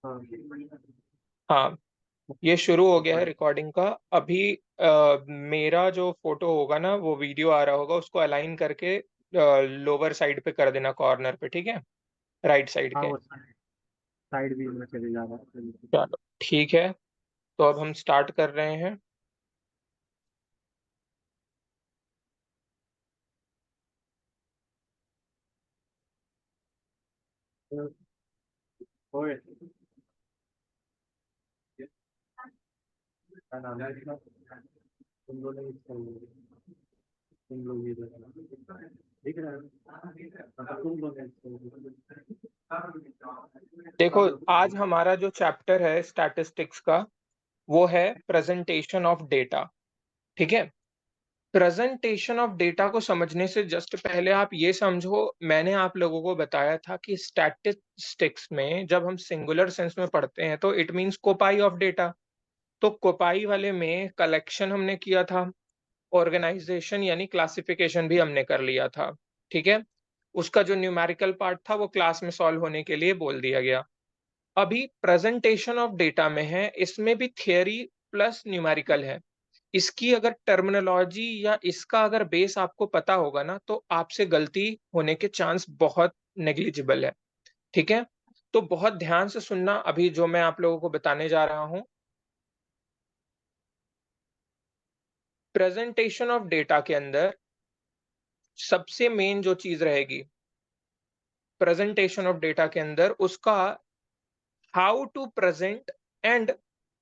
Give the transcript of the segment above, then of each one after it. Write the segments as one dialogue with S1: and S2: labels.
S1: हाँ।
S2: हाँ, ये शुरू हो गया है रिकॉर्डिंग का अभी। मेरा जो फोटो होगा ना, वो वीडियो आ रहा होगा, उसको अलाइन करके लोअर साइड पे कर देना, कॉर्नर पे, ठीक है, राइट साइड
S1: हाँ
S2: के।
S1: वो साइड व्यू में चले जा रहा है।
S2: चलो ठीक है, तो अब हम स्टार्ट कर रहे हैं।
S1: ओए, क्या नाम है इसका? तुम लोग नहीं इसका- तुम लोग ये देखो। दिख रहा है मतलब तुम लोग नहीं
S2: देखो, आज हमारा जो चैप्टर है स्टैटिस्टिक्स का, वो है प्रेजेंटेशन ऑफ डेटा, ठीक है। प्रेजेंटेशन ऑफ डेटा को समझने से जस्ट पहले आप ये समझो, मैंने आप लोगों को बताया था कि स्टैटिस्टिक्स में जब हम सिंगुलर सेंस में पढ़ते हैं तो इट मींस कोपाई ऑफ डेटा। तो कोपाई वाले में कलेक्शन हमने किया था, ऑर्गेनाइजेशन यानी क्लासिफिकेशन भी हमने कर लिया था, ठीक है। उसका जो न्यूमेरिकल पार्ट था वो क्लास में सॉल्व होने के लिए बोल दिया गया। अभी प्रेजेंटेशन ऑफ डेटा में है, इसमें भी थियरी प्लस न्यूमेरिकल है। इसकी अगर टर्मिनोलॉजी या इसका अगर बेस आपको पता होगा ना, तो आपसे गलती होने के चांस बहुत नेग्लिजिबल है, ठीक है। तो बहुत ध्यान से सुनना अभी जो मैं आप लोगों को बताने जा रहा हूं। प्रेजेंटेशन ऑफ डेटा के अंदर सबसे मेन जो चीज रहेगी प्रेजेंटेशन ऑफ डेटा के अंदर, उसका हाउ टू प्रेजेंट, एंड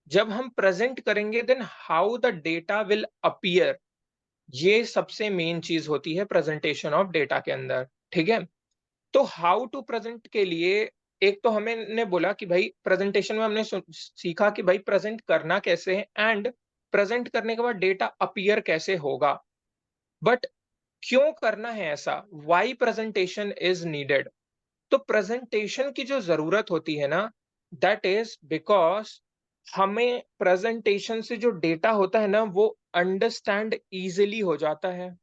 S2: जब हम प्रेजेंट करेंगे then how the data will appear. ये सबसे मेन चीज होती है प्रेजेंटेशन ऑफ डेटा के अंदर, ठीक है। तो हाउ टू प्रेजेंट के लिए, एक तो हमें ने बोला कि भाई प्रेजेंटेशन में हमने सीखा कि भाई प्रेजेंट करना कैसे है, एंड प्रेजेंट करने के बाद डेटा अपीयर कैसे होगा। बट क्यों करना है ऐसा, वाई प्रेजेंटेशन इज नीडेड। तो प्रेजेंटेशन की जो जरूरत होती है ना, दैट इज बिकॉज हमें प्रेजेंटेशन से जो डेटा होता है ना, वो अंडरस्टैंड इजिली हो जाता है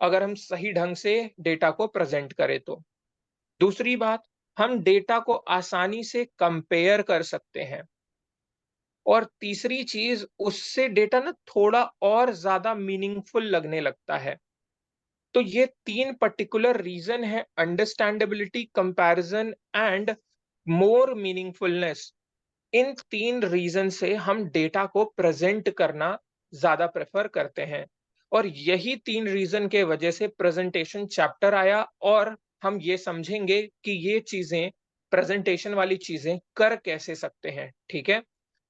S2: अगर हम सही ढंग से डेटा को प्रेजेंट करें तो। दूसरी बात, हम डेटा को आसानी से कंपेयर कर सकते हैं। और तीसरी चीज, उससे डेटा ना थोड़ा और ज्यादा मीनिंगफुल लगने लगता है। तो ये तीन पर्टिकुलर रीजन है, understandability, comparison and more meaningfulness. इन तीन रीजन से हम डेटा को प्रेजेंट करना ज्यादा प्रेफर करते हैं। और यही तीन रीजन के वजह से प्रेजेंटेशन चैप्टर आया, और हम ये समझेंगे कि ये चीजें, प्रेजेंटेशन वाली चीजें कर कैसे सकते हैं, ठीक है।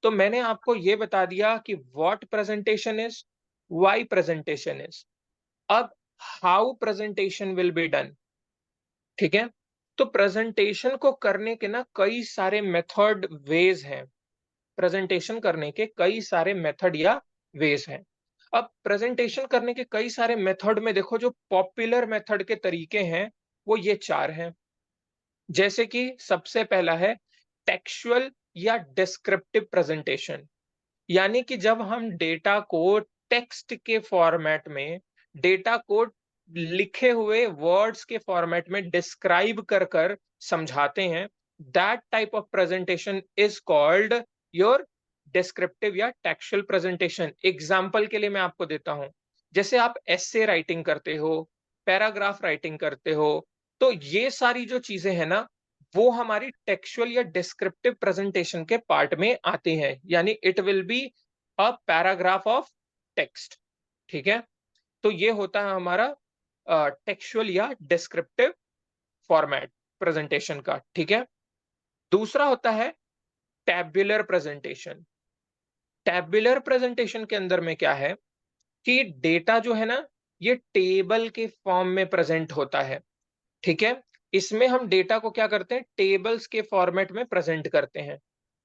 S2: तो मैंने आपको ये बता दिया कि what presentation is, why presentation is. अब how presentation will be done, ठीक है। तो प्रेजेंटेशन को करने के ना कई सारे मेथड वेज हैं। प्रेजेंटेशन करने के कई सारे मेथड या वेज हैं। अब प्रेजेंटेशन करने के कई सारे मेथड में देखो, जो पॉपुलर मेथड के तरीके हैं वो ये चार हैं। जैसे कि सबसे पहला है टेक्सचुअल या डिस्क्रिप्टिव प्रेजेंटेशन। यानी कि जब हम डेटा को टेक्स्ट के फॉर्मेट में, डेटा को लिखे हुए वर्ड्स के फॉर्मेट में डिस्क्राइब कर कर समझाते हैं, that type of presentation is called your descriptive या टेक्सचुअल प्रेजेंटेशन। एग्जाम्पल के लिए मैं आपको देता हूं, जैसे आप एसे राइटिंग करते हो, पैराग्राफ राइटिंग करते हो, तो ये सारी जो चीजें हैं ना, वो हमारी टेक्सचुअल या डिस्क्रिप्टिव प्रेजेंटेशन के पार्ट में आते हैं। यानी it will be a paragraph of text, ठीक है। तो ये होता है हमारा टेक्सचुअल या डिस्क्रिप्टिव फॉर्मेट प्रेजेंटेशन का, ठीक है। दूसरा होता है टैब्युलर प्रेजेंटेशन। टैब्युलर प्रेजेंटेशन के अंदर में क्या है कि डेटा जो है ना, ये टेबल के फॉर्म में प्रेजेंट होता है, ठीक है। इसमें हम डेटा को क्या करते हैं, टेबल्स के फॉर्मेट में प्रेजेंट करते हैं।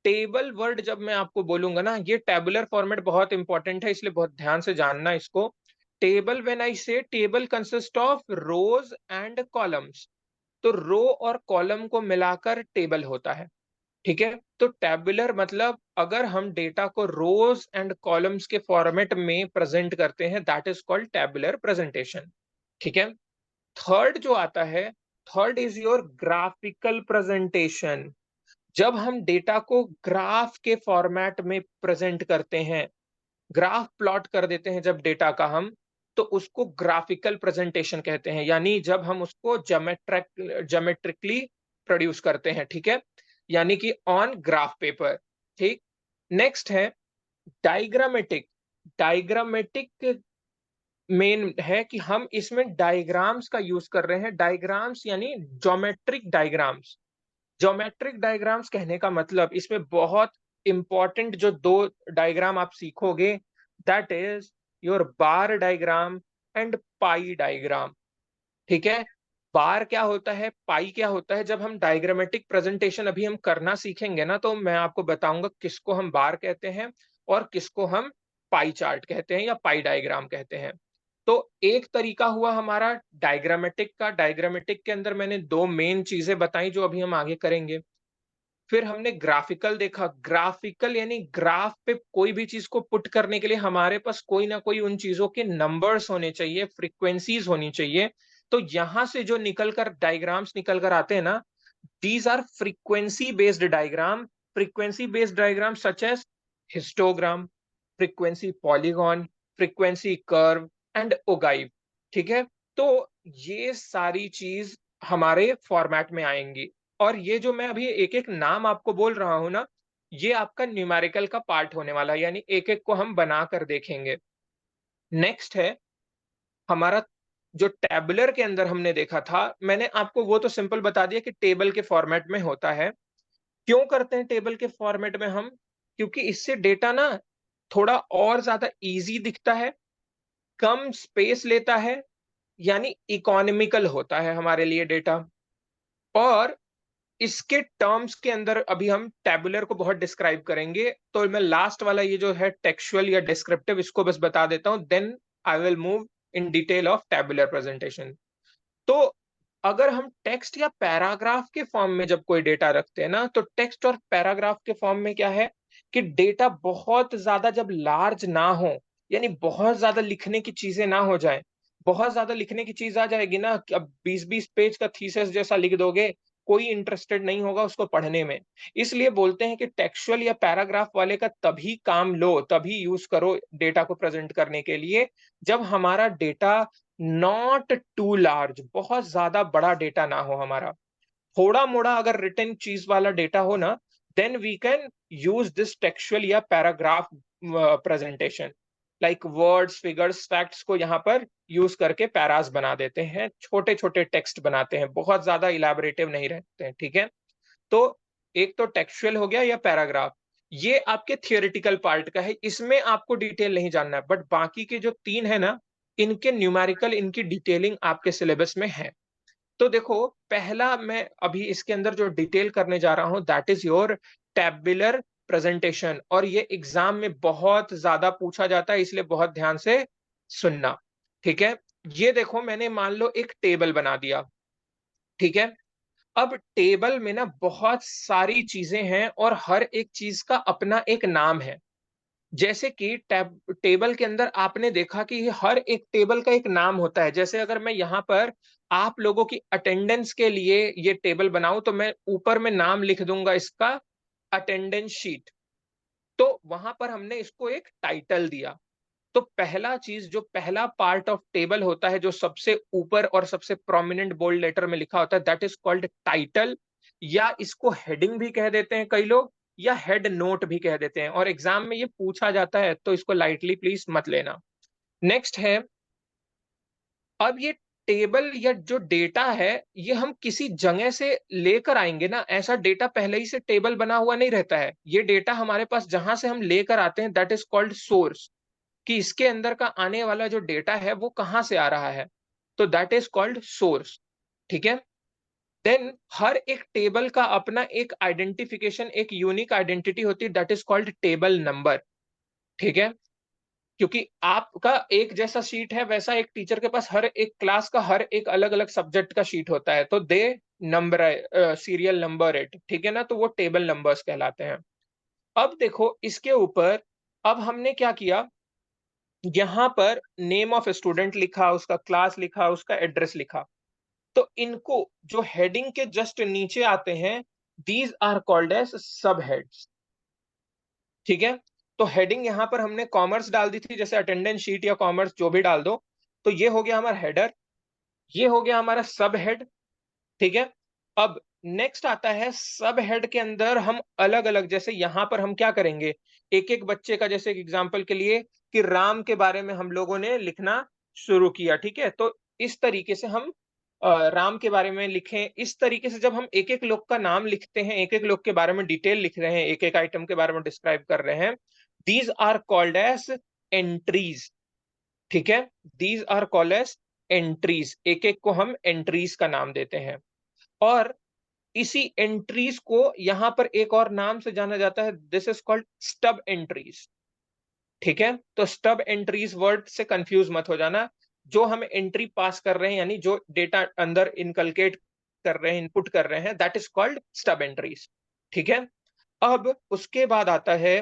S2: टेबल वर्ड जब मैं आपको बोलूंगा ना, ये टेबुलर फॉर्मेट बहुत इंपॉर्टेंट है, इसलिए बहुत ध्यान से जानना इसको। टेबल, व्हेन आई से table consist of rose and columns, तो रो और कॉलम को मिलाकर टेबल होता है, ठीक है। तो टेबुलर मतलब अगर हम डेटा को रोज एंड कॉलम्स के फॉर्मेट में प्रेजेंट करते हैं, that is called tabular presentation, ठीक है। थर्ड जो आता है, third is your graphical presentation. जब हम डेटा को ग्राफ के फॉर्मेट में प्रेजेंट करते हैं, ग्राफ प्लॉट कर देते हैं जब डेटा का हम, तो उसको ग्राफिकल प्रेजेंटेशन कहते हैं, यानी जब हम उसको ज्योमेट्रिकली प्रोड्यूस करते हैं, ठीक है, यानी कि ऑन ग्राफ पेपर, ठीक। नेक्स्ट है डायग्रामेटिक। डायग्रामेटिक मेन है कि हम इसमें डायग्राम्स का यूज कर रहे हैं। डायग्राम्स यानी ज्योमेट्रिक डायग्राम्स। ज्योमेट्रिक डायग्राम्स कहने का मतलब इसमें बहुत इंपॉर्टेंट जो दो डायग्राम आप सीखोगे, that is your bar diagram and pi diagram, ठीक है। बार क्या होता है, पाई क्या होता है, जब हम डायग्रामेटिक प्रेजेंटेशन अभी हम करना सीखेंगे ना, तो मैं आपको बताऊंगा किसको हम बार कहते हैं और किसको हम पाई चार्ट कहते हैं या पाई डायग्राम कहते हैं। तो एक तरीका हुआ हमारा डायग्रामेटिक का। डायग्रामेटिक के अंदर मैंने दो मेन चीजें बताई जो अभी हम आगे करेंगे। फिर हमने ग्राफिकल देखा। ग्राफिकल यानी ग्राफ पे कोई भी चीज को पुट करने के लिए हमारे पास कोई ना कोई उन चीजों के नंबर्स होने चाहिए, फ्रीक्वेंसीज होनी चाहिए। तो यहां से जो निकलकर डायग्राम्स निकल कर आते हैं ना, these are frequency based diagram, frequency based diagram such as histogram, frequency polygon, frequency curve and ogive, ठीक है। तो ये सारी चीज हमारे फॉर्मेट में आएंगी। और ये जो मैं अभी एक एक नाम आपको बोल रहा हूं ना, ये आपका न्यूमेरिकल का पार्ट होने वाला है, यानी एक एक को हम बना कर देखेंगे। नेक्स्ट है हमारा जो टेबुलर के अंदर हमने देखा था, मैंने आपको वो तो सिंपल बता दिया कि टेबल के फॉर्मेट में होता है। क्यों करते हैं टेबल के फॉर्मेट में हम? क्योंकि इससे डेटा ना थोड़ा और ज्यादा इजी दिखता है, कम स्पेस लेता है, यानी इकोनॉमिकल होता है हमारे लिए डेटा। और इसके टर्म्स के अंदर अभी हम टेबुलर को बहुत डिस्क्राइब करेंगे, तो मैं लास्ट वाला ये जो है टेक्सचुअल या डिस्क्रिप्टिव, इसको बस बता देता हूं, then I will move in detail of tabular presentation. तो अगर हम टेक्स्ट या पैराग्राफ के फॉर्म में जब कोई डेटा रखते हैं ना, तो टेक्स्ट और पैराग्राफ के फॉर्म में क्या है कि डेटा बहुत ज्यादा जब लार्ज ना हो, यानी बहुत ज्यादा लिखने की चीजें ना हो जाए। बहुत ज्यादा लिखने की चीज आ जाएगी ना कि अब 20-20 पेज का थीसिस जैसा लिख दोगे, कोई इंटरेस्टेड नहीं होगा उसको पढ़ने में। इसलिए बोलते हैं कि टेक्सचुअल या पैराग्राफ वाले का तभी काम लो, तभी यूज करो डेटा को प्रेजेंट करने के लिए, जब हमारा डेटा नॉट टू लार्ज, बहुत ज्यादा बड़ा डेटा ना हो हमारा। थोड़ा मोड़ा अगर रिटन चीज वाला डेटा हो ना, then we can use this textual या paragraph presentation, like words, figures, facts को यहाँ पर यूज करके पैरास बना देते हैं, छोटे छोटे टेक्स्ट बनाते हैं, बहुत ज्यादा इलैबोरेटिव नहीं रहते हैं, ठीक है। तो एक तो टेक्सचुअल हो गया या पैराग्राफ, ये आपके थियोरेटिकल पार्ट का है, इसमें आपको डिटेल नहीं जानना है। बट बाकी के जो तीन है ना, इनके न्यूमेरिकल, इनकी डिटेलिंग आपके सिलेबस में है। तो देखो, पहला मैं अभी इसके अंदर जो डिटेल करने जा रहा हूं, that is your tabular presentation. और ये एग्जाम में बहुत ज्यादा पूछा जाता है, इसलिए बहुत ध्यान से सुनना, ठीक है। ये देखो, मैंने मान लो एक टेबल बना दिया, ठीक है। अब टेबल में ना बहुत सारी चीजें हैं और हर एक चीज का अपना एक नाम है। जैसे कि टेबल के अंदर आपने देखा कि हर एक टेबल का एक नाम होता है। जैसे अगर मैं यहाँ पर आप लोगों की अटेंडेंस के लिए ये टेबल बनाऊं, तो मैं ऊपर में नाम लिख दूंगा इसका, अटेंडेंस शीट। तो वहां पर हमने इसको एक टाइटल दिया। तो पहला चीज, जो पहला पार्ट ऑफ टेबल होता है, जो सबसे ऊपर और सबसे प्रोमिनेंट बोल्ड लेटर में लिखा होता है, दैट इज कॉल्ड टाइटल, या इसको हेडिंग भी कह देते हैं कई लोग, या हेड नोट भी कह देते हैं। और एग्जाम में ये पूछा जाता है, तो इसको लाइटली प्लीज मत लेना। नेक्स्ट है, अब ये टेबल या जो डेटा है, ये हम किसी जगह से लेकर आएंगे ना, ऐसा डेटा पहले ही से टेबल बना हुआ नहीं रहता है। ये डेटा हमारे पास जहां से हम लेकर आते हैं, दैट इज कॉल्ड सोर्स, कि इसके अंदर का आने वाला जो डेटा है वो कहां से आ रहा है, तो दैट इज कॉल्ड सोर्स, ठीक है। देन हर एक टेबल का अपना एक आइडेंटिफिकेशन, एक यूनिक आइडेंटिटी होती है, that is called table number, ठीक है। क्योंकि आपका एक जैसा शीट है, वैसा एक टीचर के पास हर एक क्लास का हर एक अलग अलग सब्जेक्ट का शीट होता है, तो दे नंबर, सीरियल नंबर इट, ठीक है ना, तो वो टेबल नंबर्स कहलाते हैं। अब देखो इसके ऊपर, अब हमने क्या किया, यहाँ पर नेम ऑफ स्टूडेंट लिखा, उसका क्लास लिखा, उसका एड्रेस लिखा। तो इनको जो हेडिंग के जस्ट नीचे आते हैं, दीज आर कॉल्ड एज सब हेड्स। ठीक है, तो हेडिंग यहां पर हमने कॉमर्स डाल दी थी, जैसे अटेंडेंस शीट या कॉमर्स जो भी डाल दो, तो ये हो गया हमारा हेडर, ये हो गया हमारा सब हेड। ठीक है, अब नेक्स्ट आता है सब हेड के अंदर हम अलग अलग, जैसे यहां पर हम क्या करेंगे, एक एक बच्चे का, जैसे एग्जांपल के लिए कि राम के बारे में हम लोगों ने लिखना शुरू किया। ठीक है, तो इस तरीके से हम राम के बारे में लिखें। इस तरीके से जब हम एक एक लोग का नाम लिखते हैं, एक एक लोग के बारे में डिटेल लिख रहे हैं, एक एक आइटम के बारे में डिस्क्राइब कर रहे हैं, these are called as entries. ठीक है, these are called as entries, एक एक को हम एंट्रीज का नाम देते हैं। और इसी एंट्रीज को यहां पर एक और नाम से जाना जाता है, this is called stub entries. ठीक है, तो स्टब एंट्रीज वर्ड से कंफ्यूज मत हो जाना। जो हम एंट्री पास कर रहे हैं, यानी जो डेटा अंदर इनकलकेट कर रहे हैं, इनपुट कर रहे हैं, that is called stub entries. ठीक है, अब उसके बाद आता है,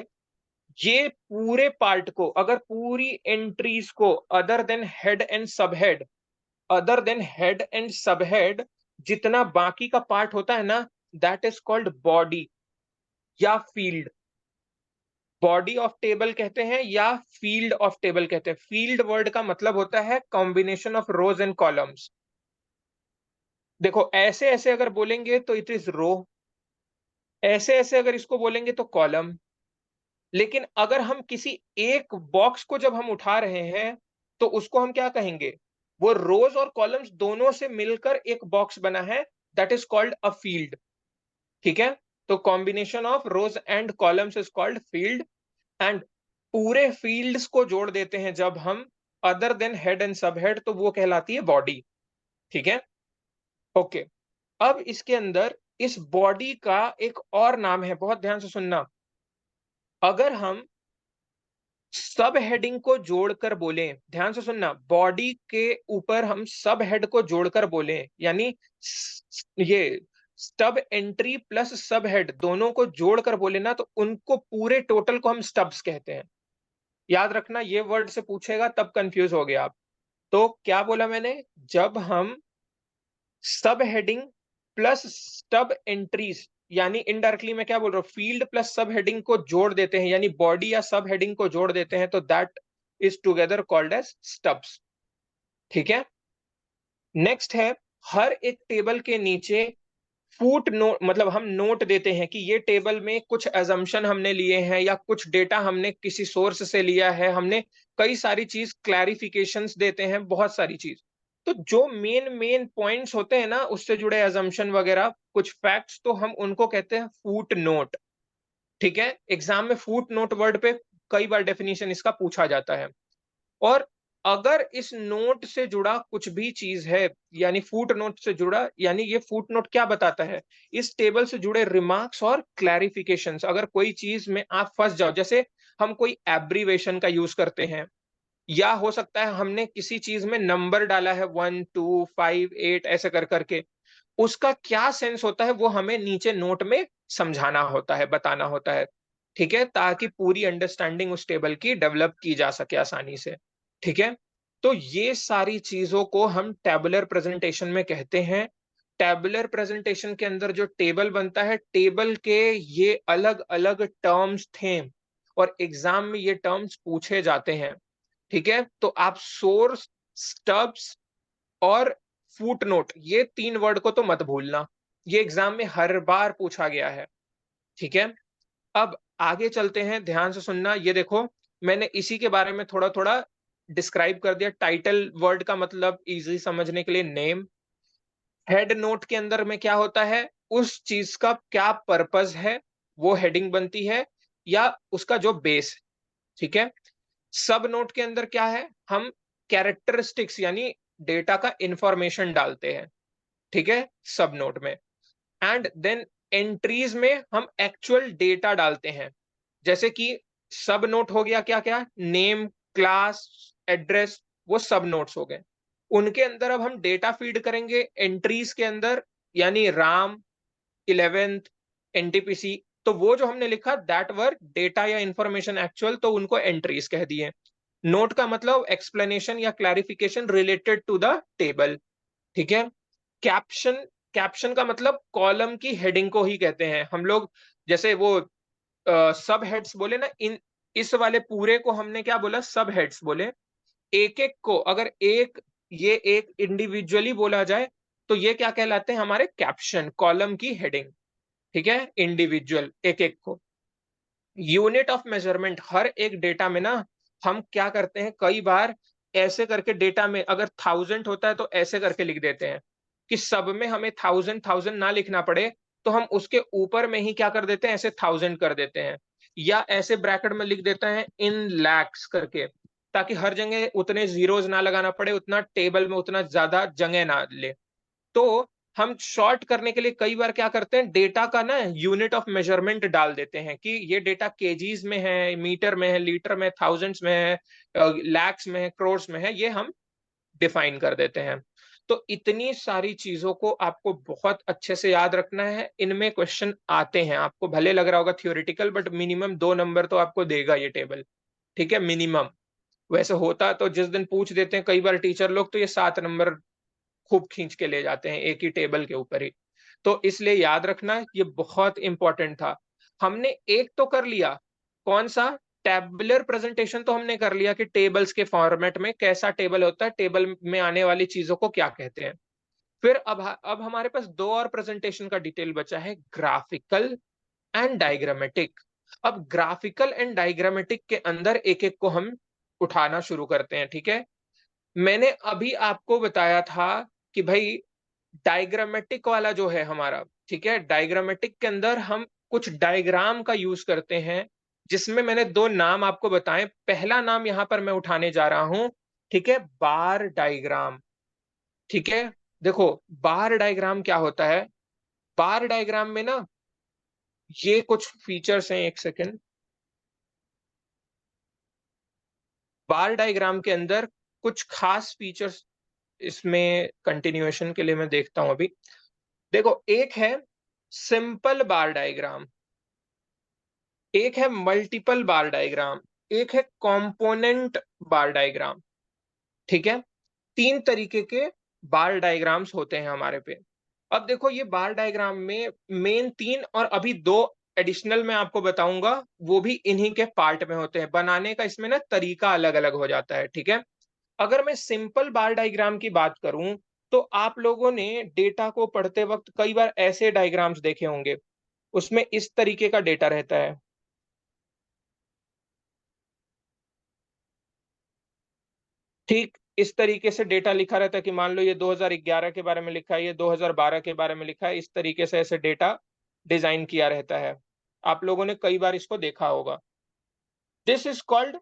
S2: ये पूरे पार्ट को, अगर पूरी एंट्रीज को अदर देन हेड एंड सब head, other than head and सब हेड, जितना बाकी का पार्ट होता है ना, दैट इज कॉल्ड बॉडी या फील्ड। बॉडी ऑफ टेबल कहते हैं या फील्ड ऑफ टेबल कहते हैं। फील्ड वर्ड का मतलब होता है combination of rose and columns. देखो ऐसे ऐसे अगर बोलेंगे तो इट इज रो, ऐसे ऐसे अगर इसको बोलेंगे तो कॉलम। लेकिन अगर हम किसी एक बॉक्स को जब हम उठा रहे हैं, तो उसको हम क्या कहेंगे, वो रोज और कॉलम्स दोनों से मिलकर एक बॉक्स बना है, that is called a field. ठीक है, तो combination of rose and columns is called field. And पूरे फील्ड्स को जोड़ देते हैं जब हम, अदर देन हेड एंड सब हेड, तो वो कहलाती है बॉडी। ठीक है, ओके। अब इसके अंदर इस बॉडी का एक और नाम है, बहुत ध्यान से सुनना। अगर हम सब हेडिंग को जोड़कर बोलें, ध्यान से सुनना, बॉडी के ऊपर हम सब हेड को जोड़कर बोलें, यानी ये स्टब एंट्री प्लस सब हेड दोनों को जोड़कर बोले ना, तो उनको पूरे टोटल को हम स्टब्स कहते हैं। याद रखना, ये वर्ड से पूछेगा तब कंफ्यूज हो गया आप। तो क्या बोला मैंने, जब हम सब हेडिंग प्लस स्टब एंट्रीज, यानी इनडायरेक्टली मैं क्या बोल रहा हूँ, फील्ड प्लस सब हेडिंग को जोड़ देते हैं, यानी बॉडी या सब हेडिंग को जोड़ देते हैं, तो that is together called as stubs. ठीक है, नेक्स्ट है, हर एक टेबल के नीचे फूट नोट, मतलब हम नोट देते हैं कि ये टेबल में कुछ एजम्पशन हमने लिए हैं, या कुछ डेटा हमने किसी सोर्स से लिया है, हमने कई सारी चीज क्लैरिफिकेशंस देते हैं, बहुत सारी चीज। तो जो मेन मेन पॉइंट्स होते हैं ना, उससे जुड़े एजम्पशन वगैरह कुछ फैक्ट्स, तो हम उनको कहते हैं फूट नोट। ठीक है, एग्जाम में फूट नोट वर्ड पे कई बार डेफिनेशन इसका पूछा जाता है। और अगर इस नोट से जुड़ा कुछ भी चीज है, यानी फुट नोट से जुड़ा, यानी ये फुट नोट क्या बताता है, इस टेबल से जुड़े रिमार्क्स और क्लैरिफिकेशंस। अगर कोई चीज में आप फंस जाओ, जैसे हम कोई एब्रीवेशन का यूज करते हैं, या हो सकता है हमने किसी चीज में नंबर डाला है 1 2 5 8 ऐसे कर करके, उसका क्या सेंस होता है वो हमें नीचे नोट में समझाना होता है, बताना होता है। ठीक है, ताकि पूरी अंडरस्टैंडिंग उस टेबल की डेवलप की जा सके आसानी से। ठीक है, तो ये सारी चीजों को हम टेबुलर प्रेजेंटेशन में कहते हैं। टेबुलर प्रेजेंटेशन के अंदर जो टेबल बनता है, टेबल के ये अलग अलग टर्म्स थे, और एग्जाम में ये टर्म्स पूछे जाते हैं। ठीक है, तो आप सोर्स, स्टब्स और फुटनोट, ये 3 वर्ड को तो मत भूलना, ये एग्जाम में हर बार पूछा गया है। ठीक है, अब आगे चलते हैं, ध्यान से सुनना। ये देखो, मैंने इसी के बारे में थोड़ा थोड़ा डिस्क्राइब कर दिया। टाइटल वर्ड का मतलब इजी समझने के लिए नेम। हेड नोट के अंदर में क्या होता है, उस चीज का क्या पर्पस है, वो हेडिंग बनती है, या उसका जो बेस। ठीक है, सब नोट के अंदर क्या है, हम कैरेक्टरिस्टिक्स यानी डेटा का इंफॉर्मेशन डालते हैं। ठीक है, सब नोट में। एंड देन एंट्रीज में हम एक्चुअल डेटा डालते हैं, जैसे कि सब नोट हो गया क्या क्या, नेम, क्लास, एड्रेस, वो सब नोट्स हो गए। उनके अंदर अब हम डेटा फीड करेंगे एंट्रीज के अंदर, यानी राम, 11th, एनटीपीसी, तो वो जो हमने लिखा दैट वर डेटा या इंफॉर्मेशन एक्चुअल, तो उनको एंट्रीज कह दिए। नोट का मतलब एक्सप्लेनेशन या clarification related to the table. ठीक है, कैप्शन कैप्शन का मतलब कॉलम की हेडिंग को ही कहते हैं हम लोग। जैसे वो सब हेड्स बोले ना, इन इस वाले पूरे को हमने क्या बोला, सब हेड्स बोले। एक एक को अगर ये एक इंडिविजुअली बोला जाए तो ये क्या कहलाते हैं, हमारे कैप्शन, कॉलम की हेडिंग। ठीक है, इंडिविजुअल एक एक को। यूनिट ऑफ मेजरमेंट, हर एक डेटा में ना हम क्या करते हैं, कई बार ऐसे करके डेटा में अगर 1000 होता है तो ऐसे करके लिख देते हैं कि सब में हमें 1000 ना लिखना पड़े, तो हम उसके ऊपर में ही क्या कर देते हैं, ऐसे 1000 कर देते हैं, या ऐसे ब्रैकेट में लिख देते हैं इन लैक्स करके, ताकि हर जगह उतने जीरोज ना लगाना पड़े, उतना टेबल में उतना ज्यादा जगह ना ले। तो हम शॉर्ट करने के लिए कई बार क्या करते हैं, डेटा का ना यूनिट ऑफ मेजरमेंट डाल देते हैं कि ये डेटा केजीज में है, मीटर में है, लीटर में, थाउजेंड्स में है, लैक्स में है, क्रोर्स में है, ये हम डिफाइन कर देते हैं। तो इतनी सारी चीजों को आपको बहुत अच्छे से याद रखना है। इनमें क्वेश्चन आते हैं, आपको भले लग रहा होगा थियोरिटिकल, बट मिनिमम 2 नंबर तो आपको देगा ये टेबल। ठीक है, मिनिमम। वैसे होता तो जिस दिन पूछ देते हैं कई बार टीचर लोग, तो ये 7 नंबर खूब खींच के ले जाते हैं एक ही टेबल के ऊपर ही। तो इसलिए याद रखना, ये बहुत इंपॉर्टेंट था। हमने एक तो कर लिया, कौन सा, टेबुलर प्रेजेंटेशन तो हमने कर लिया कि टेबल्स के फॉर्मेट में कैसा टेबल होता है, टेबल में आने वाली चीजों को क्या कहते हैं। फिर अब हमारे पास दो और प्रेजेंटेशन का डिटेल बचा है, ग्राफिकल एंड डायग्रामेटिक। अब ग्राफिकल एंड डायग्रामेटिक के अंदर एक एक को हम उठाना शुरू करते हैं। ठीक है, मैंने अभी आपको बताया था कि भाई डायग्रामेटिक वाला जो है हमारा, ठीक है, डायग्रामेटिक के अंदर हम कुछ डायग्राम का यूज करते हैं, जिसमें मैंने दो नाम आपको बताए। पहला नाम यहां पर मैं उठाने जा रहा हूं, ठीक है, बार डायग्राम। ठीक है, देखो बार डायग्राम क्या होता है। बार डायग्राम में ना ये कुछ फीचर्स हैं, एक सेकेंड। बार डायग्राम के अंदर कुछ खास फीचर्स, इसमें कंटिन्यूएशन के लिए मैं देखता हूं अभी। देखो, एक है सिंपल बार डायग्राम, एक है मल्टीपल बार डायग्राम, एक है कंपोनेंट बार डायग्राम। ठीक है, 3 तरीके के बार डायग्राम्स होते हैं हमारे पे। अब देखो, ये बार डायग्राम में मेन 3 और अभी 2 एडिशनल मैं आपको बताऊंगा, वो भी इन्हीं के पार्ट में होते हैं। बनाने का इसमें ना तरीका अलग अलग हो जाता है। ठीक है, अगर मैं सिंपल बार डायग्राम की बात करूं, तो आप लोगों ने डेटा को पढ़ते वक्त कई बार ऐसे डायग्राम्स देखे होंगे, उसमें इस तरीके का डेटा रहता है। ठीक इस तरीके से डेटा लिखा रहता है कि मान लो ये 2011 के बारे में लिखा है, ये 2012 के बारे में लिखा है, इस तरीके से ऐसे डेटा डिजाइन किया रहता है। आप लोगों ने कई बार इसको देखा होगा। This is called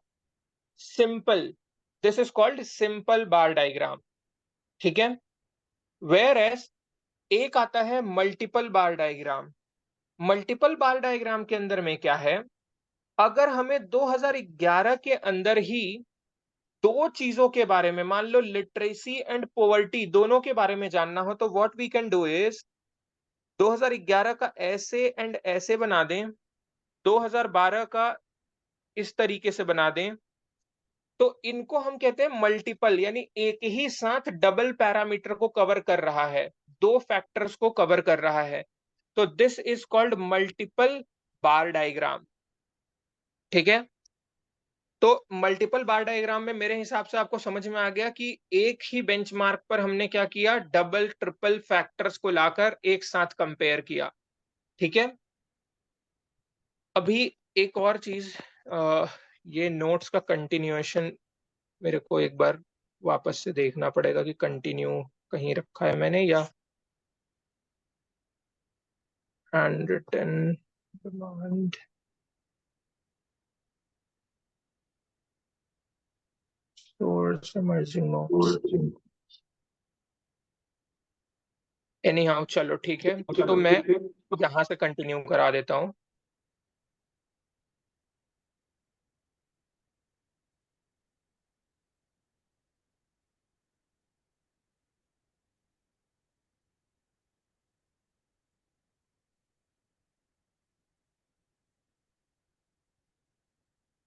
S2: simple, this is called simple bar diagram. ठीक है, वेयर एज एक आता है मल्टीपल बार डायग्राम। मल्टीपल बार डायग्राम के अंदर में क्या है, अगर हमें 2011 के अंदर ही दो चीजों के बारे में, मान लो लिटरेसी एंड पोवर्टी दोनों के बारे में जानना हो, तो what we can do is 2011 का ऐसे एंड ऐसे बना दें, 2012 का इस तरीके से बना दें। तो इनको हम कहते हैं मल्टीपल, यानी एक ही साथ डबल पैरामीटर को कवर कर रहा है, दो फैक्टर्स को कवर कर रहा है। तो this is called multiple bar diagram. ठीक है, तो मल्टीपल बार डायग्राम में मेरे हिसाब से आपको समझ में आ गया कि एक ही बेंचमार्क पर हमने क्या किया, डबल ट्रिपल फैक्टर्स को लाकर एक साथ कंपेयर किया। ठीक है, अभी एक और चीज, ये नोट्स का कंटिन्यूएशन मेरे को एक बार वापस से देखना पड़ेगा कि कंटिन्यू कहीं रखा है मैंने, या handwritten demand source emerging notes. Anyhow, चलो ठीक है, तो मैं यहाँ से कंटिन्यू करा देता हूँ।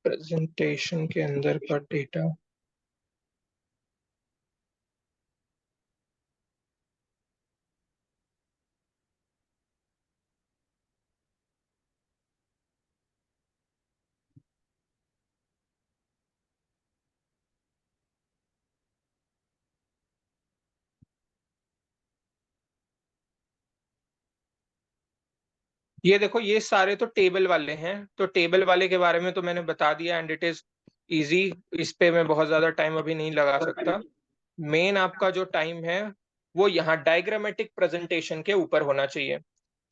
S2: प्रेजेंटेशन के अंदर का डेटा, ये देखो, ये सारे तो टेबल वाले हैं, तो टेबल वाले के बारे में तो मैंने बता दिया एंड इट इज इजी। इस पे मैं बहुत ज्यादा टाइम अभी नहीं लगा सकता। मेन आपका जो टाइम है वो यहाँ डायग्रामेटिक प्रेजेंटेशन के ऊपर होना चाहिए।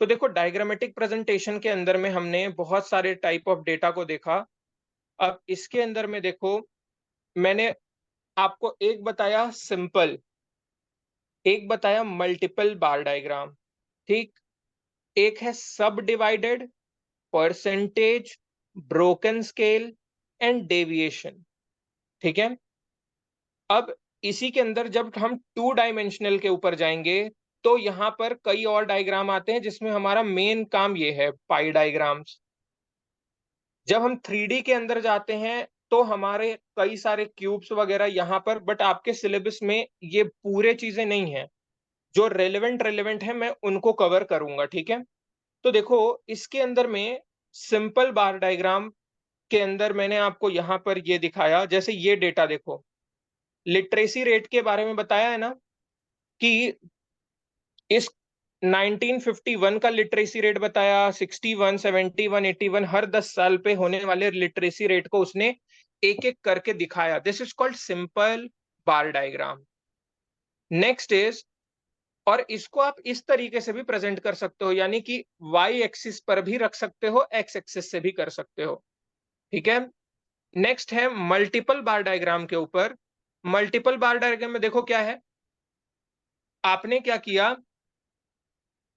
S2: तो देखो, डायग्रामेटिक प्रेजेंटेशन के अंदर में हमने बहुत सारे टाइप ऑफ डेटा को देखा। अब इसके अंदर में देखो, मैंने आपको एक बताया सिंपल, एक बताया मल्टीपल बार डायग्राम, ठीक, एक है सब divided, percentage, broken scale and deviation. ठीक है। अब इसी के अंदर जब हम टू डायमेंशनल के ऊपर जाएंगे तो यहां पर कई और डायग्राम आते हैं, जिसमें हमारा मेन काम ये है पाई डायग्राम्स। जब हम 3D के अंदर जाते हैं तो हमारे कई सारे क्यूब्स वगैरह यहाँ पर, बट आपके सिलेबस में ये पूरे चीजें नहीं है। जो रेलेवेंट रेलेवेंट है मैं उनको कवर करूंगा, ठीक है। तो देखो, इसके अंदर में सिंपल बार डायग्राम के अंदर मैंने आपको यहाँ पर ये दिखाया, जैसे ये डेटा देखो, लिटरेसी रेट के बारे में बताया है ना कि इस 1951 का लिटरेसी रेट बताया, 61, 71, 81, हर 10 साल पे होने वाले लिटरेसी रेट को उसने एक एक करके दिखाया। This is called simple bar diagram. Next is, और इसको आप इस तरीके से भी प्रेजेंट कर सकते हो, यानी कि वाई एक्सिस पर भी रख सकते हो, एक्स एक्सिस से भी कर सकते हो। ठीक है। नेक्स्ट है मल्टीपल बार डायग्राम के ऊपर। मल्टीपल बार डायग्राम में देखो क्या है, आपने क्या किया,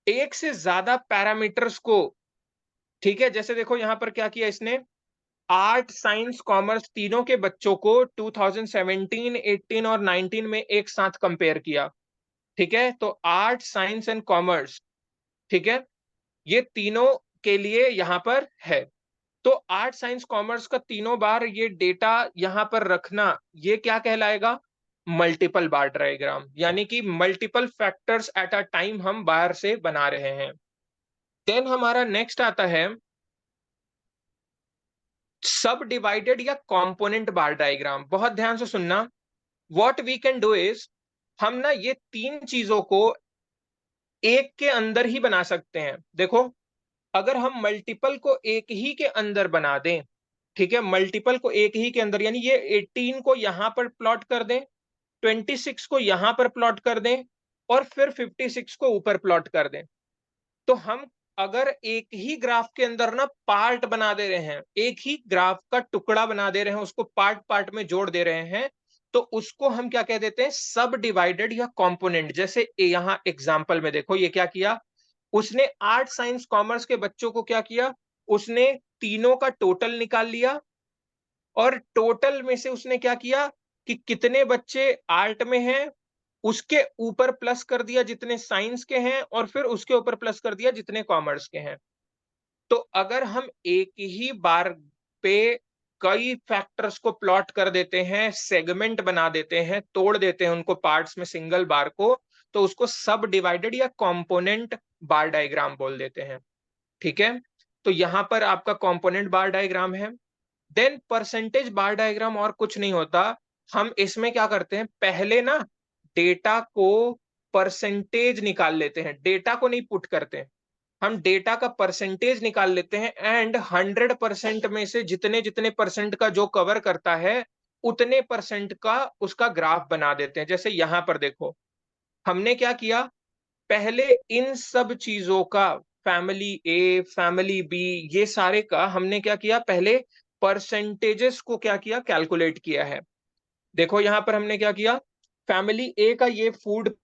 S2: एक से ज्यादा पैरामीटर्स को, ठीक है, जैसे देखो यहां पर क्या किया इसने, आर्ट, साइंस, कॉमर्स तीनों के बच्चों को 2017, 18 और 19 में एक साथ कंपेयर किया। ठीक है। तो आर्ट, साइंस एंड कॉमर्स, ठीक है, ये तीनों के लिए यहां पर है। तो आर्ट, साइंस, कॉमर्स का तीनों बार ये डेटा यहां पर रखना, ये क्या कहलाएगा, मल्टीपल बार डायग्राम, यानी कि multiple factors at a time हम बाहर से बना रहे हैं। देन हमारा नेक्स्ट आता है सब डिवाइडेड या कंपोनेंट बार डायग्राम। बहुत ध्यान से सुनना। What we can do is, हम ना ये तीन चीजों को एक के अंदर ही बना सकते हैं। देखो, अगर हम मल्टीपल को एक ही के अंदर बना दें, ठीक है, मल्टीपल को एक ही के अंदर, यानी ये 18 को यहां पर प्लॉट कर दें, 26 को यहां पर प्लॉट कर दें और फिर 56 को ऊपर प्लॉट कर दें, तो हम अगर एक ही ग्राफ के अंदर ना पार्ट बना दे रहे हैं, एक ही ग्राफ का टुकड़ा बना दे रहे हैं, उसको पार्ट पार्ट में जोड़ दे रहे हैं, तो उसको हम क्या कह देते हैं, सब डिवाइडेड या कंपोनेंट। जैसे यहां एग्जांपल में देखो ये क्या किया, उसने आर्ट, साइंस, कॉमर्स के बच्चों को क्या किया, उसने तीनों का टोटल निकाल लिया और टोटल में से उसने क्या किया कि कितने बच्चे आर्ट में हैं उसके ऊपर प्लस कर दिया जितने साइंस के हैं, और फिर उसके ऊपर प्लस कर दिया जितने कॉमर्स के हैं। तो अगर हम एक ही बार पे कई फैक्टर्स को प्लॉट कर देते हैं, सेगमेंट बना देते हैं, तोड़ देते हैं उनको पार्ट्स में सिंगल बार को, तो उसको सब डिवाइडेड या कंपोनेंट बार डायग्राम बोल देते हैं। ठीक है। तो यहां पर आपका कंपोनेंट बार डायग्राम है। देन परसेंटेज बार डायग्राम और कुछ नहीं होता। हम इसमें क्या करते हैं, पहले ना डेटा को परसेंटेज निकाल लेते हैं, डेटा को नहीं पुट करते हैं, हम डेटा का परसेंटेज निकाल लेते हैं एंड 100% में से जितने जितने परसेंट का जो कवर करता है उतने परसेंट का उसका ग्राफ बना देते हैं। जैसे यहां पर देखो, हमने क्या किया, पहले इन सब चीजों का, फैमिली ए, फैमिली बी, ये सारे का हमने क्या किया, पहले परसेंटेजेस को क्या किया, कैलकुलेट किया है। देखो यहां पर हमने क्या किया, फैमिली ए का ये फूड,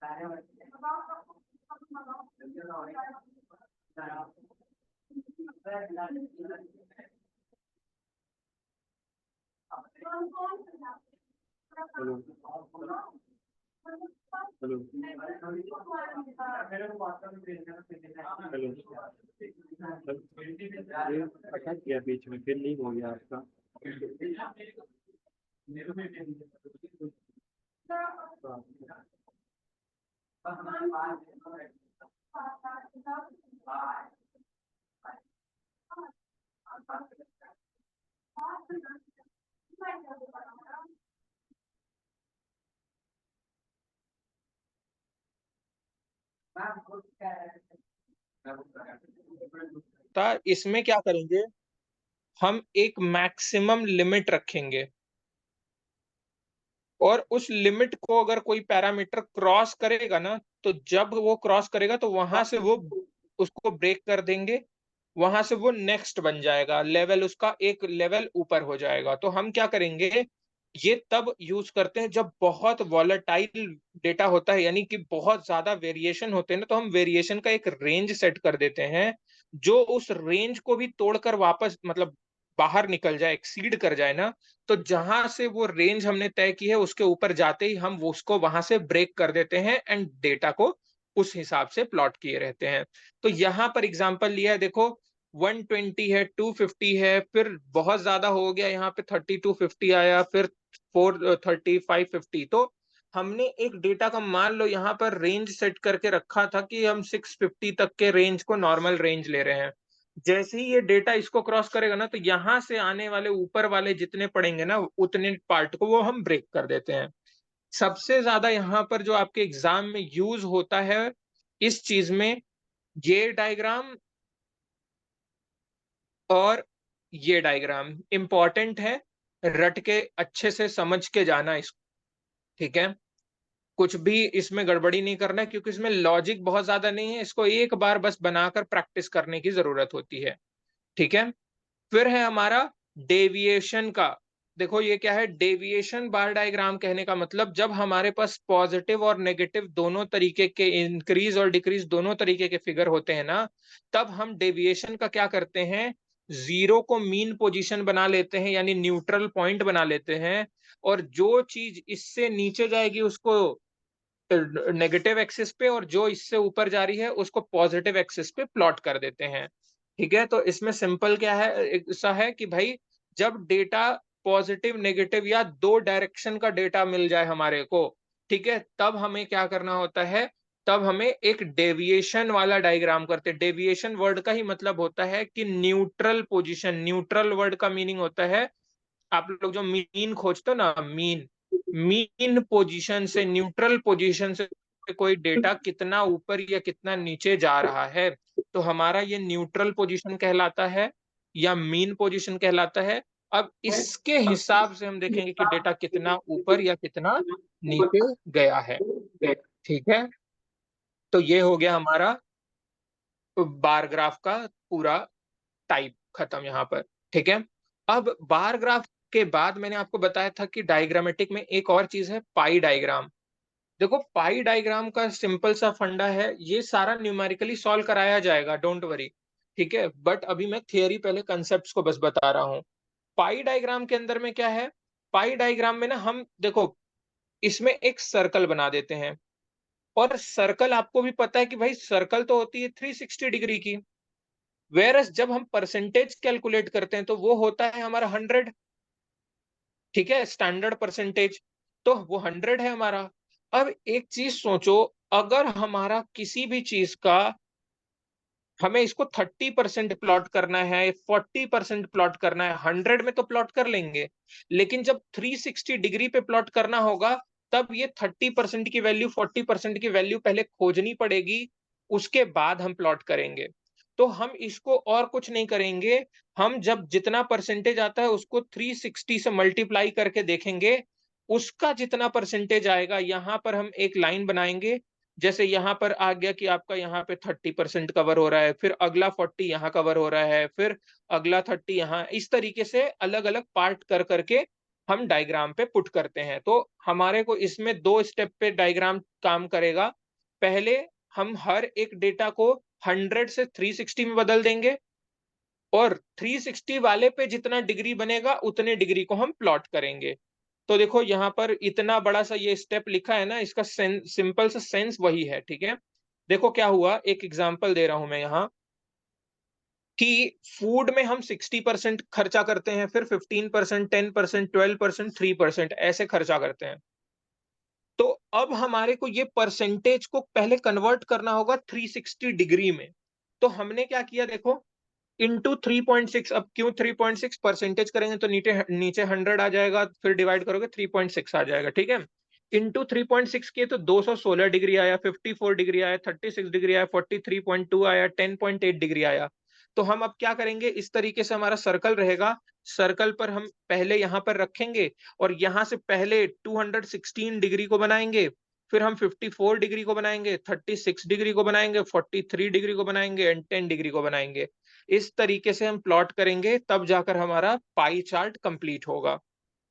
S1: हेलो हेलो हेलो, अटक गया बीच में, फिर लीक हो गया आपका।
S2: इसमें क्या करेंगे, हम एक मैक्सिमम लिमिट रखेंगे और उस लिमिट को अगर कोई पैरामीटर क्रॉस करेगा ना, तो जब वो क्रॉस करेगा तो वहां से वो उसको ब्रेक कर देंगे, वहां से वो नेक्स्ट बन जाएगा, लेवल उसका एक लेवल ऊपर हो जाएगा। तो हम क्या करेंगे, ये तब यूज करते हैं जब बहुत वॉलेटाइल डेटा होता है, यानी कि बहुत ज्यादा वेरिएशन होते हैं ना, तो हम वेरिएशन का एक रेंज सेट कर देते हैं, जो उस रेंज को भी तोड़कर वापस मतलब बाहर निकल जाए, एक्सीड कर जाए ना, तो जहां से वो रेंज हमने तय की है उसके ऊपर जाते ही हम वो उसको वहां से ब्रेक कर देते हैं एंड डेटा को उस हिसाब से प्लॉट किए रहते हैं। तो यहाँ पर एग्जांपल लिया है, देखो 120 है, 250 है, फिर बहुत ज्यादा हो गया, यहाँ पे 3250 आया, फिर 430, 550। तो हमने एक डेटा का मान लो यहाँ पर रेंज सेट करके रखा था कि हम 650 तक के रेंज को नॉर्मल रेंज ले रहे हैं। जैसे ही ये डेटा इसको क्रॉस करेगा ना, तो यहाँ से आने वाले ऊपर वाले जितने पड़ेंगे ना, उतने पार्ट को वो हम ब्रेक कर देते हैं। सबसे ज्यादा यहाँ पर जो आपके एग्जाम में यूज होता है इस चीज में, ये डायग्राम और ये डायग्राम इंपॉर्टेंट है, रट के अच्छे से समझ के जाना इसको, ठीक है। कुछ भी इसमें गड़बड़ी नहीं करना है, क्योंकि इसमें लॉजिक बहुत ज्यादा नहीं है, इसको एक बार बस बनाकर प्रैक्टिस करने की जरूरत होती है, ठीक है। फिर है हमारा डेविएशन का। देखो ये क्या है, डेविएशन बार डायग्राम कहने का मतलब, जब हमारे पास पॉजिटिव और नेगेटिव दोनों तरीके के, इंक्रीज और डिक्रीज दोनों तरीके के फिगर होते हैं ना, तब हम डेविएशन का क्या करते हैं, जीरो को मीन पोजीशन बना लेते हैं, यानी न्यूट्रल पॉइंट बना लेते हैं, और जो चीज इससे नीचे जाएगी उसको नेगेटिव एक्सिस पे, और जो इससे ऊपर जा रही है उसको पॉजिटिव एक्सिस पे प्लॉट कर देते हैं, ठीक है। तो इसमें सिंपल क्या है, ऐसा है कि भाई जब डेटा पॉजिटिव नेगेटिव या दो डायरेक्शन का डेटा मिल जाए हमारे को, ठीक है, तब हमें क्या करना होता है, तब हमें एक डेविएशन वाला डायग्राम करते हैं। डेविएशन वर्ड का ही मतलब होता है कि न्यूट्रल पोजीशन। न्यूट्रल वर्ड का मीनिंग होता है, आप लोग जो मीन खोजते हो ना, मीन, मीन पोजीशन से, न्यूट्रल पोजीशन से कोई डेटा कितना ऊपर या कितना नीचे जा रहा है, तो हमारा ये न्यूट्रल पोजीशन कहलाता है या मीन पोजीशन कहलाता है। अब इसके हिसाब से हम देखेंगे कि डेटा कितना ऊपर या कितना नीचे गया है, ठीक है। तो ये हो गया हमारा बार ग्राफ का पूरा टाइप खत्म यहाँ पर, ठीक है। अब बार ग्राफ के बाद मैंने आपको बताया था कि डायग्रामेटिक में एक और चीज है, पाई डायग्राम। देखो पाई डायग्राम का सिंपल सा फंडा है, ये सारा न्यूमेरिकली सॉल्व कराया जाएगा, डोंट वरी, ठीक है। बट अभी मैं थियरी, पहले कंसेप्ट्स को बस बता रहा हूँ। पाई डायग्राम के अंदर में क्या है, पाई डायग्राम में ना हम देखो इसमें एक सर्कल बना देते हैं, और सर्कल आपको भी पता है कि भाई सर्कल तो होती है 360 डिग्री की, वेरस जब हम परसेंटेज कैलकुलेट करते हैं तो वो होता है हमारा 100, ठीक है, स्टैंडर्ड परसेंटेज, तो वो 100 है हमारा। अब एक चीज सोचो, अगर हमारा किसी भी चीज का, हमें इसको 30% प्लॉट करना है, 40% प्लॉट करना है, 100 में तो प्लॉट कर लेंगे, लेकिन जब 360 डिग्री पे प्लॉट करना होगा, तब ये 30% की वैल्यू, 40% की वैल्यू पहले खोजनी पड़ेगी, उसके बाद हम प्लॉट करेंगे। तो हम इसको और कुछ नहीं करेंगे, हम जब जितना परसेंटेज आता है उसको 360 से मल्टीप्लाई करके देखेंगे, उसका जितना परसेंटेज आएगा यहाँ पर हम एक लाइन बनाएंगे। जैसे यहाँ पर आ गया कि आपका यहाँ पे 30% कवर हो रहा है, फिर अगला 40 यहाँ कवर हो रहा है, फिर अगला 30 यहाँ, इस तरीके से अलग अलग पार्ट कर करके हम डायग्राम पे पुट करते हैं। तो हमारे को इसमें 2 स्टेप पे डायग्राम काम करेगा। पहले हम हर एक डेटा को 100 से 360 में बदल देंगे और 360 वाले पे जितना डिग्री बनेगा उतने डिग्री को हम प्लॉट करेंगे। तो देखो यहाँ पर इतना बड़ा सा ये स्टेप लिखा है ना, इसका सिंपल सा सेंस वही है, ठीक है। देखो क्या हुआ, एक एग्जांपल दे रहा हूं मैं यहाँ कि फूड में हम 60% खर्चा करते हैं, फिर 15%, 10%, 12%, 3% ऐसे खर्चा करते हैं। तो अब हमारे को ये परसेंटेज को पहले कन्वर्ट करना होगा 360 डिग्री में। तो हमने क्या किया देखो, इंटू 3.6। अब क्यों 3.6? परसेंटेज करेंगे तो नीचे नीचे 100 आ जाएगा, फिर डिवाइड करोगे 3.6 आ जाएगा, ठीक है। इंटू 3.6 किए तो 216 डिग्री आया, 54 डिग्री आया, 36 डिग्री आया, 43.2 आया, 10.8 डिग्री आया। तो हम अब क्या करेंगे, इस तरीके से हमारा सर्कल रहेगा। सर्कल पर हम पहले यहाँ पर रखेंगे और यहाँ से पहले 216 डिग्री को बनाएंगे, फिर हम 54 डिग्री को बनाएंगे, 36 डिग्री को बनाएंगे, 43 डिग्री को बनाएंगे एंड 10 डिग्री को बनाएंगे। इस तरीके से हम प्लॉट करेंगे, तब जाकर हमारा पाई चार्ट कंप्लीट होगा।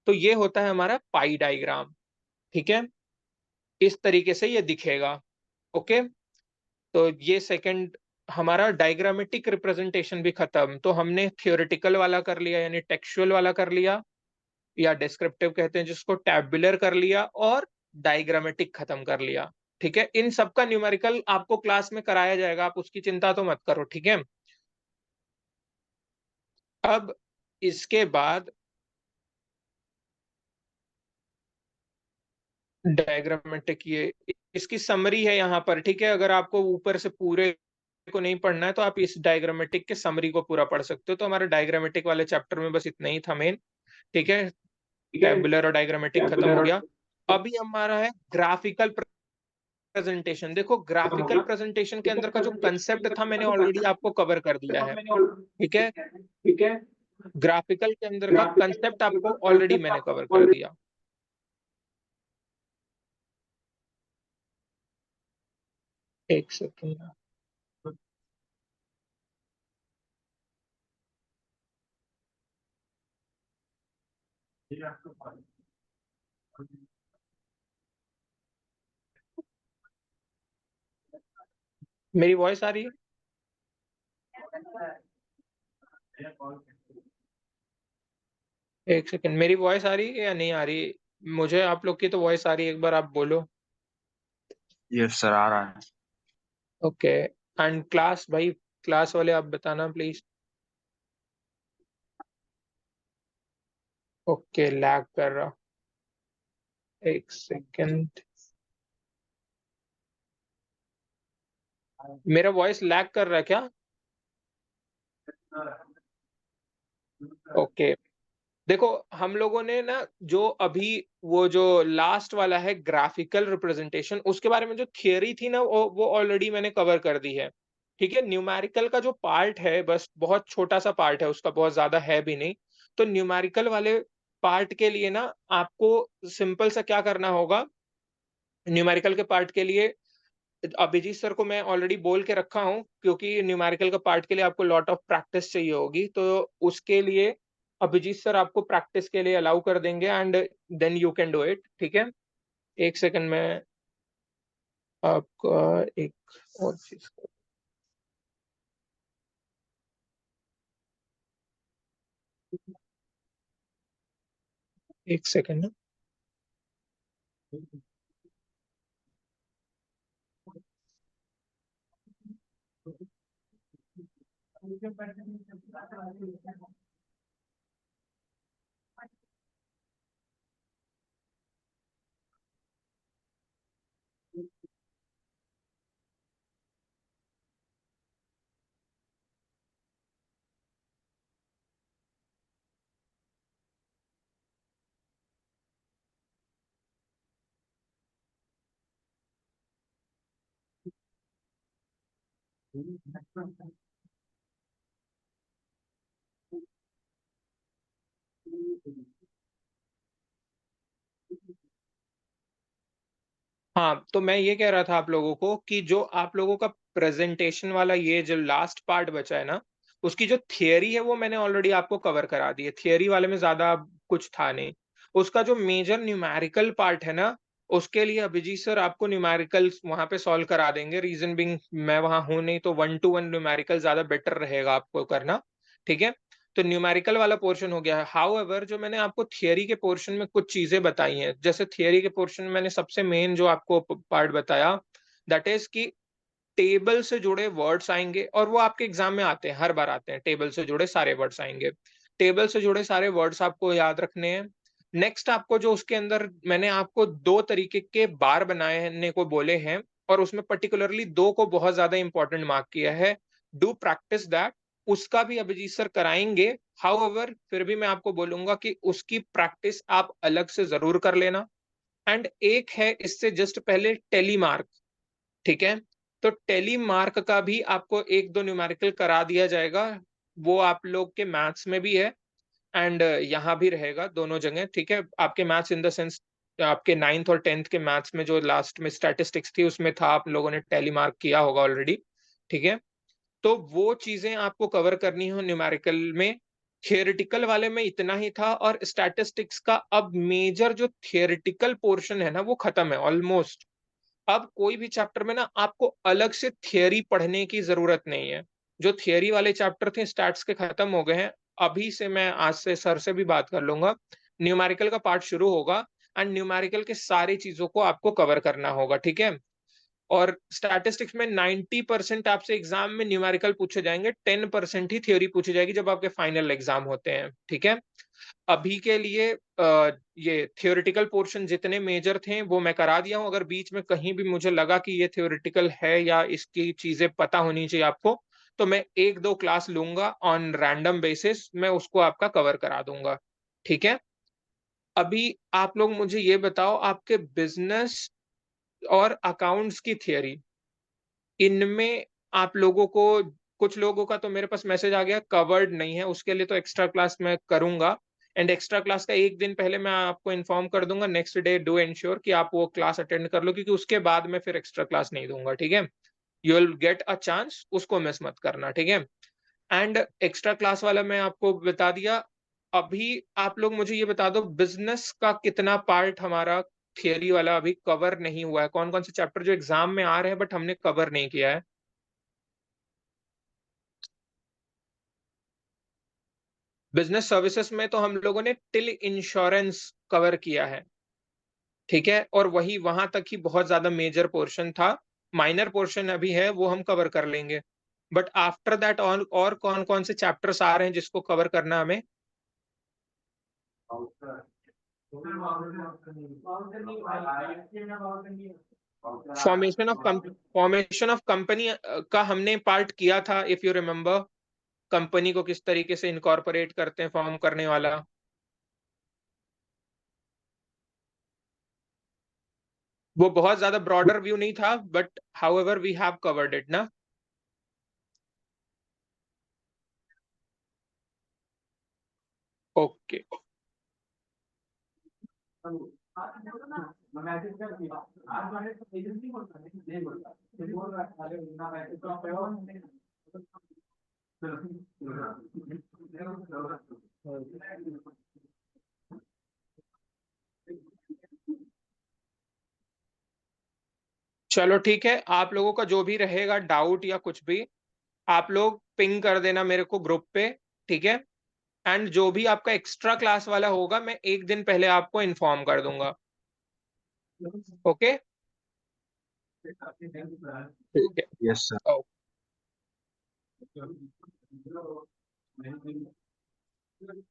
S2: तो ये होता है हमारा पाई डायग्राम, ठीक है। इस तरीके से ये दिखेगा। ओके, तो ये सेकंड हमारा डायग्रामेटिक रिप्रेजेंटेशन भी खत्म। तो हमने थियोरेटिकल वाला कर लिया, यानी टेक्सचुअल वाला कर लिया, या डिस्क्रिप्टिव कहते हैं जिसको, टैब्युलर कर लिया, और डायग्रामेटिक खत्म कर लिया, ठीक है। इन सबका न्यूमेरिकल आपको क्लास में कराया जाएगा, आप उसकी चिंता तो मत करो, ठीक है। अब इसके बाद डायग्रामेटिक, ये इसकी समरी है यहाँ पर, ठीक है। अगर आपको ऊपर से पूरे को नहीं पढ़ना है तो आप इस डायग्रामेटिक के समरी को पूरा पढ़ सकते हो। तो हमारे डायग्रामेटिक वाले चैप्टर में बस इतना ही था मेन, ठीक है। टैबुलर और डायग्रामेटिक खत्म हो गया। अभी हमारा है ग्राफिकल प्रेजेंटेशन। देखो ग्राफिकल प्रेजेंटेशन के अंदर का जो कंसेप्ट था मैंने ऑलरेडी आपको कवर कर दिया है, ठीक है। ग्राफिकल के अंदर का कंसेप्ट आपको ऑलरेडी मैंने कवर कर दिया। एक सेकेंड, मेरी वॉइस आ रही है? एक सेकंड, मेरी वॉइस आ रही है या नहीं आ रही? मुझे आप लोग की तो वॉइस आ रही है, एक बार आप बोलो।
S3: यस सर, आ रहा है।
S2: ओके, एंड क्लास भाई, क्लास वाले आप बताना प्लीज। ओके, लैग कर रहा, एक सेकंड। मेरा वॉइस लैग कर रहा है क्या? ओके, देखो हम लोगों ने ना जो अभी वो जो लास्ट वाला है ग्राफिकल रिप्रेजेंटेशन, उसके बारे में जो थियरी थी ना वो ऑलरेडी मैंने कवर कर दी है, ठीक है। न्यूमेरिकल का जो पार्ट है बस बहुत छोटा सा पार्ट है उसका, बहुत ज्यादा है भी नहीं। तो न्यूमेरिकल वाले पार्ट के लिए ना आपको सिंपल सा क्या करना होगा, न्यूमेरिकल के पार्ट के लिए अभिजीत सर को मैं ऑलरेडी बोल के रखा हूँ, क्योंकि न्यूमेरिकल का पार्ट के लिए आपको लॉट ऑफ प्रैक्टिस चाहिए होगी। तो उसके लिए अभिजीत सर आपको प्रैक्टिस के लिए अलाउ कर देंगे and then you can do it, ठीक है। एक सेकंड में आपका एक और चीज, एक सेकंड। हाँ, तो मैं ये कह रहा था आप लोगों को कि जो आप लोगों का प्रेजेंटेशन वाला ये जो लास्ट पार्ट बचा है ना, उसकी जो थियरी है वो मैंने ऑलरेडी आपको कवर करा दी है। थियरी वाले में ज्यादा कुछ था नहीं। उसका जो मेजर न्यूमेरिकल पार्ट है ना, उसके लिए अभिजीत सर आपको न्यूमेरिकल वहां पे सॉल्व करा देंगे। रीजन बिंग मैं वहां हूं नहीं, तो 1-to-1 न्यूमेरिकल ज्यादा बेटर रहेगा आपको करना, ठीक है। तो न्यूमेरिकल वाला पोर्शन हो गया है। हाउएवर जो मैंने आपको थियरी के पोर्शन में कुछ चीजें बताई हैं, जैसे थियरी के पोर्शन में मैंने सबसे मेन जो आपको पार्ट बताया, दैट इज कि टेबल से जुड़े वर्ड्स आएंगे, और वो आपके एग्जाम में आते हैं, हर बार आते हैं, टेबल से जुड़े सारे वर्ड्स आएंगे। टेबल से जुड़े सारे वर्ड्स आपको याद रखने हैं। नेक्स्ट आपको जो उसके अंदर मैंने आपको 2 तरीके के बार बनाने को बोले हैं, और उसमें पर्टिकुलरली 2 को बहुत ज्यादा इंपॉर्टेंट मार्क किया है। डू प्रैक्टिस दैट, उसका भी अभिजीत सर कराएंगे। हाउएवर फिर भी मैं आपको बोलूंगा कि उसकी प्रैक्टिस आप अलग से जरूर कर लेना। एंड एक है इससे जस्ट पहले टेलीमार्क, ठीक है। तो टेली मार्क का भी आपको 1-2 न्यूमेरिकल करा दिया जाएगा। वो आप लोग के मैथ्स में भी है, एंड यहाँ भी रहेगा, दोनों जगह, ठीक है। आपके मैथ्स इन द सेंस आपके 9th और 10th के मैथ्स में जो लास्ट में स्टैटिस्टिक्स थी, उसमें था, आप लोगों ने टेली मार्क किया होगा ऑलरेडी, ठीक है। तो वो चीजें आपको कवर करनी हो न्यूमेरिकल में। थियोरिटिकल वाले में इतना ही था, और स्टैटिस्टिक्स का अब मेजर जो थियोरिटिकल पोर्शन है ना, वो खत्म है ऑलमोस्ट। अब कोई भी चैप्टर में ना आपको अलग से थियरी पढ़ने की जरूरत नहीं है। जो थियरी वाले चैप्टर थे स्टैट्स के, खत्म हो गए हैं। अभी से मैं आज से सर से भी बात कर लूंगा, न्यूमेरिकल का पार्ट शुरू होगा, एंड न्यूमेरिकल के सारी चीजों को आपको कवर करना होगा, ठीक है। और स्टैटिस्टिक्स में 90% आपसे एग्जाम में न्यूमेरिकल पूछे जाएंगे, 10% ही थ्योरी पूछी जाएगी जब आपके फाइनल एग्जाम होते हैं, ठीक है। अभी के लिए ये थियोरिटिकल पोर्शन जितने मेजर थे वो मैं करा दिया हूं। अगर बीच में कहीं भी मुझे लगा कि ये थियोरिटिकल है या इसकी चीजें पता होनी चाहिए आपको, तो मैं 1-2 क्लास लूंगा ऑन रैंडम बेसिस, मैं उसको आपका कवर करा दूंगा, ठीक है। अभी आप लोग मुझे ये बताओ, आपके बिजनेस और अकाउंट्स की थियरी, इनमें आप लोगों को, कुछ लोगों का तो मेरे पास मैसेज आ गया कवर्ड नहीं है, उसके लिए तो एक्स्ट्रा क्लास मैं करूंगा। एंड एक्स्ट्रा क्लास का एक दिन पहले मैं आपको इन्फॉर्म कर दूंगा, नेक्स्ट डे डू एंश्योर कि आप वो क्लास अटेंड कर लो, क्योंकि उसके बाद मैं फिर एक्स्ट्रा क्लास नहीं दूंगा, ठीक है। You will get a chance, उसको मिस मत करना, ठीक है। एंड एक्स्ट्रा क्लास वाला मैं आपको बता दिया। अभी आप लोग मुझे ये बता दो, बिजनेस का कितना पार्ट हमारा थियरी वाला अभी कवर नहीं हुआ है, कौन कौन से चैप्टर जो एग्जाम में आ रहे हैं बट हमने कवर नहीं किया है। बिजनेस सर्विसेज में तो हम लोगों ने टिल इंश्योरेंस कवर किया है, ठीक है, और वही वहां तक ही बहुत ज्यादा मेजर पोर्शन था। माइनर पोर्शन अभी है, वो हम कवर कर लेंगे। बट आफ्टर दैट और कौन कौन से चैप्टर्स आ रहे हैं जिसको कवर करना है हमें? फॉर्मेशन ऑफ कंपनी का हमने पार्ट किया था, इफ यू रिमेम्बर। कंपनी को किस तरीके से इनकॉर्पोरेट करते हैं, फॉर्म करने वाला। वो बहुत ज्यादा ब्रॉडर व्यू नहीं था, but however we have covered it ना। ओके, चलो ठीक है। आप लोगों का जो भी रहेगा डाउट या कुछ भी, आप लोग पिंग कर देना मेरे को ग्रुप पे, ठीक है। एंड जो भी आपका एक्स्ट्रा क्लास वाला होगा, मैं एक दिन पहले आपको इन्फॉर्म कर दूंगा, ओके। ठीक
S3: Yes, sir.
S2: है।